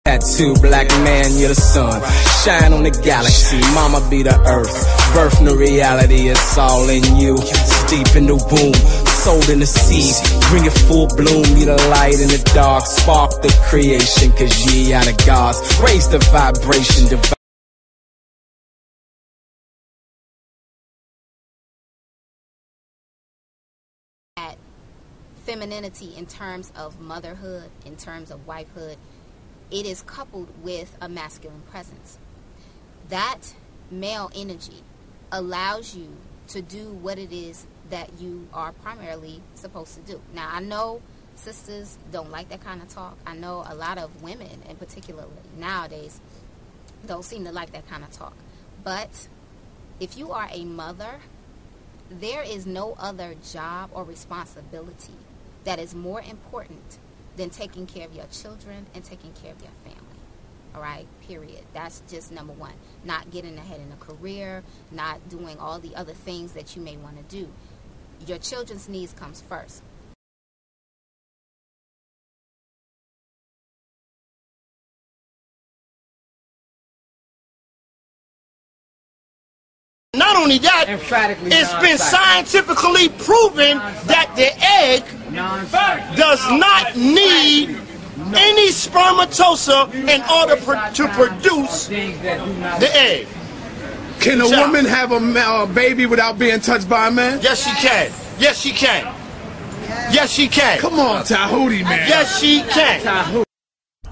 Tattoo, black man, you're the sun. Shine on the galaxy, mama be the earth. Birth no reality, it's all in you. Deep in the womb, soul in the seed. Bring it full bloom, be the light in the dark. Spark the creation, cause ye are the gods. Raise the vibration, femininity in terms of motherhood, in terms of wifehood, it is coupled with a masculine presence. That male energy allows you to do what it is that you are primarily supposed to do. Now, I know sisters don't like that kind of talk. I know a lot of women, in particular nowadays, don't seem to like that kind of talk. But if you are a mother, there is no other job or responsibility that is more important than taking care of your children and taking care of your family. All right, period. That's just number one. Not getting ahead in a career, not doing all the other things that you may want to do. Your children's needs comes first. Not only that, it's been scientifically proven that the egg does not need any spermatozoa in order to produce the egg. Can a woman have a baby without being touched by a man? Yes, she can. Yes, she can. Yes, she can. Come on, Tahuti, man. Yes, she can.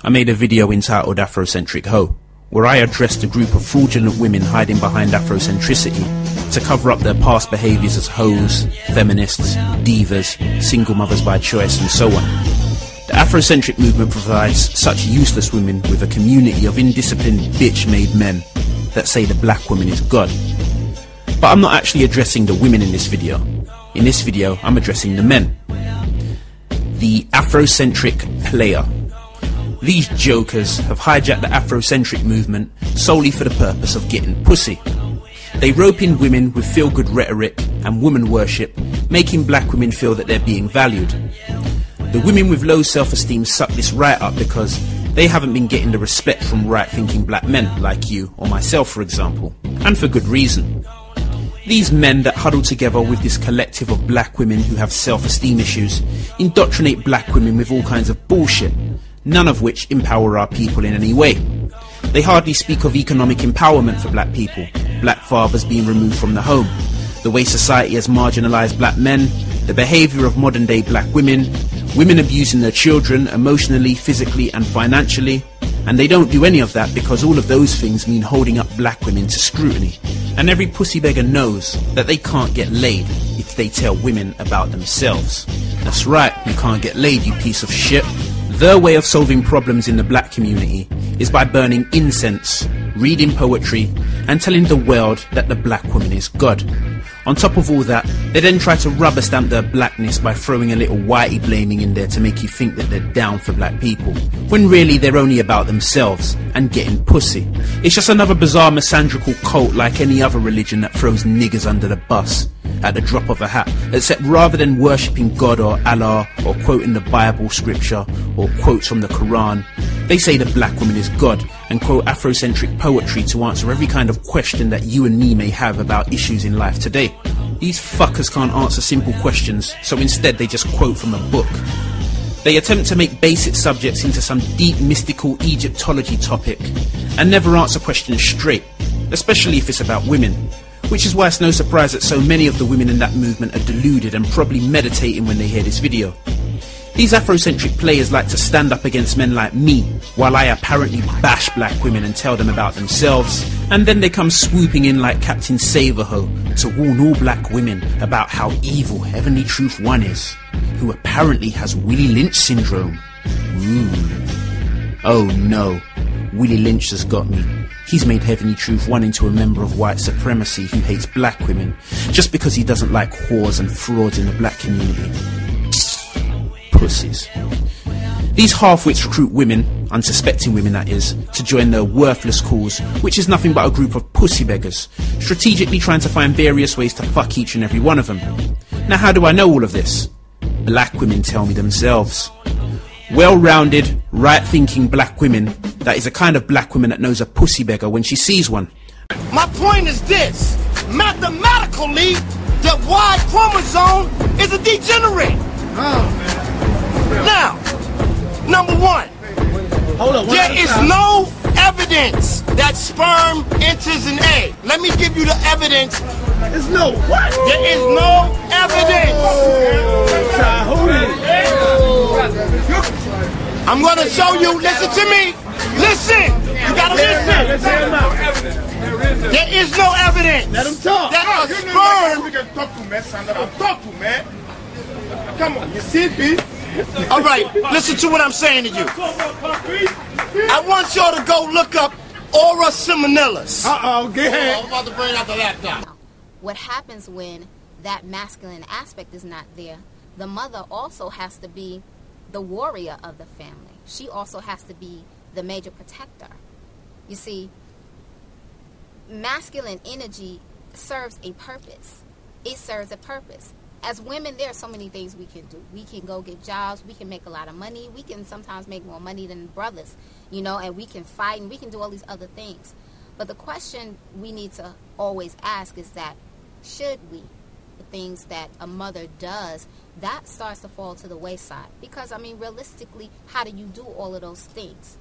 I made a video entitled Afrocentric Ho, where I addressed a group of fraudulent women hiding behind Afrocentricity to cover up their past behaviours as hoes, feminists, divas, single mothers by choice, and so on. The Afrocentric movement provides such useless women with a community of indisciplined bitch-made men that say the black woman is God. But I'm not actually addressing the women in this video. In this video, I'm addressing the men. The Afrocentric player. These jokers have hijacked the Afrocentric movement solely for the purpose of getting pussy. They rope in women with feel-good rhetoric and woman worship, making black women feel that they're being valued. The women with low self-esteem suck this right up because they haven't been getting the respect from right-thinking black men like you or myself, for example, and for good reason. These men that huddle together with this collective of black women who have self-esteem issues indoctrinate black women with all kinds of bullshit, none of which empower our people in any way. They hardly speak of economic empowerment for black people, black fathers being removed from the home, the way society has marginalised black men, the behaviour of modern day black women, women abusing their children emotionally, physically and financially, and they don't do any of that because all of those things mean holding up black women to scrutiny. And every pussy beggar knows that they can't get laid if they tell women about themselves. That's right, you can't get laid, you piece of shit. Their way of solving problems in the black community is by burning incense, reading poetry, and telling the world that the black woman is God. On top of all that, they then try to rubber stamp their blackness by throwing a little whitey blaming in there to make you think that they're down for black people, when really they're only about themselves and getting pussy. It's just another bizarre misandrical cult like any other religion that throws niggers under the bus at the drop of a hat, except rather than worshipping God or Allah or quoting the Bible scripture or quotes from the Quran, they say the black woman is God and quote Afrocentric poetry to answer every kind of question that you and me may have about issues in life today. These fuckers can't answer simple questions, so instead they just quote from a book. They attempt to make basic subjects into some deep mystical Egyptology topic and never answer questions straight, especially if it's about women. Which is why it's no surprise that so many of the women in that movement are deluded and probably meditating when they hear this video. These Afrocentric players like to stand up against men like me, while I apparently bash black women and tell them about themselves, and then they come swooping in like Captain Saverho to warn all black women about how evil Heavenly Truth One is, who apparently has Willie Lynch syndrome. Oh no, Willie Lynch has got me. He's made Heavenly Truth One into a member of white supremacy who hates black women, just because he doesn't like whores and frauds in the black community. Pussies. These half-wits recruit women, unsuspecting women that is, to join their worthless cause, which is nothing but a group of pussy beggars, strategically trying to find various ways to fuck each and every one of them. Now how do I know all of this? Black women tell me themselves. Well-rounded, right-thinking black women, that is a kind of black woman that knows a pussy beggar when she sees one. My point is this. Mathematically, the Y chromosome is a degenerate. Now, number one, there is no evidence that sperm enters an egg. Let me give you the evidence. There's no what? There is no evidence. I'm going to show you. Listen to me. Listen. You got to listen. There is no evidence. Let him talk. That a sperm. We can talk to man, Sandra. Talk to man. Come on, you see me? All right, listen to what I'm saying to you. I want y'all to go look up aura seminelis. Get ahead. I'm about to bring out the laptop. What happens when that masculine aspect is not there, the mother also has to be the warrior of the family. She also has to be the major protector. You see, masculine energy serves a purpose. It serves a purpose. As women, there are so many things we can do. We can go get jobs. We can make a lot of money. We can sometimes make more money than brothers, you know, and we can fight and we can do all these other things. But the question we need to always ask is that, should we? The things that a mother does, that starts to fall to the wayside. Because, I mean, realistically, how do you do all of those things?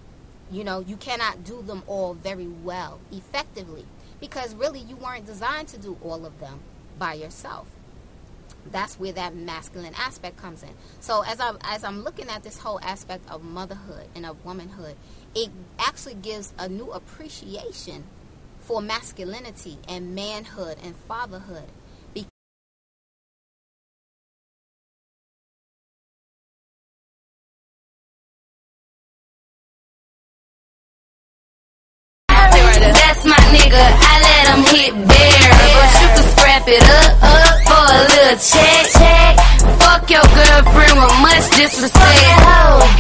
You know, you cannot do them all very well, effectively. Because really, you weren't designed to do all of them by yourself. That's where that masculine aspect comes in. So as I'm looking at this whole aspect of motherhood and of womanhood, it actually gives a new appreciation for masculinity and manhood and fatherhood. That's my nigga, I let him hit bear. But you can scrap it up for a little check. Fuck your girlfriend with much disrespect.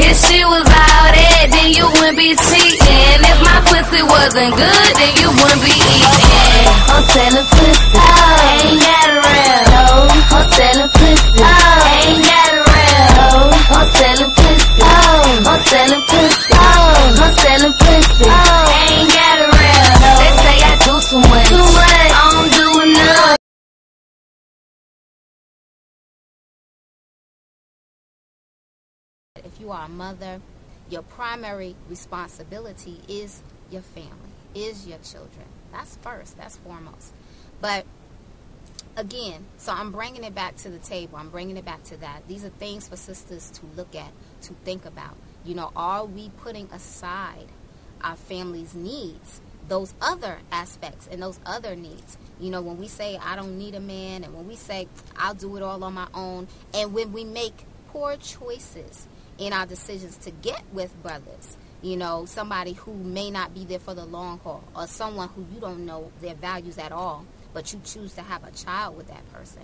If she was all that, then you wouldn't be cheating. If my pussy wasn't good, then you wouldn't be eating. I'm selling pussy, ain't got around. I'm selling pussy, ain't got around. I'm selling pussy, I'm selling pussy, I'm selling pussy, ain't got around. They say I do too much, I don't do enough. If you are a mother, your primary responsibility is your family, is your children. That's first, that's foremost. But again, so I'm bringing it back to the table. I'm bringing it back to that. These are things for sisters to look at, to think about. You know, are we putting aside our family's needs, those other aspects and those other needs? You know, when we say, I don't need a man, and when we say, I'll do it all on my own, and when we make poor choices in our decisions to get with brothers, you know, somebody who may not be there for the long haul, or someone who you don't know their values at all, but you choose to have a child with that person.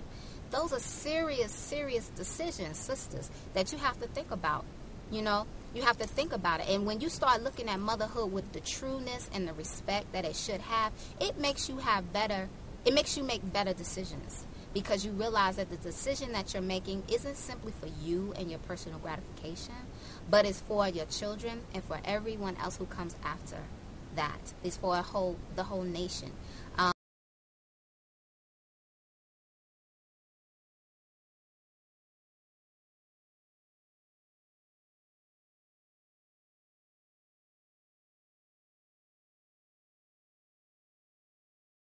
Those are serious, serious decisions, sisters, that you have to think about. You know, you have to think about it. And when you start looking at motherhood with the trueness and the respect that it should have, it makes you make better decisions. Because you realize that the decision that you're making isn't simply for you and your personal gratification, but it's for your children and for everyone else who comes after that. It's for the whole nation.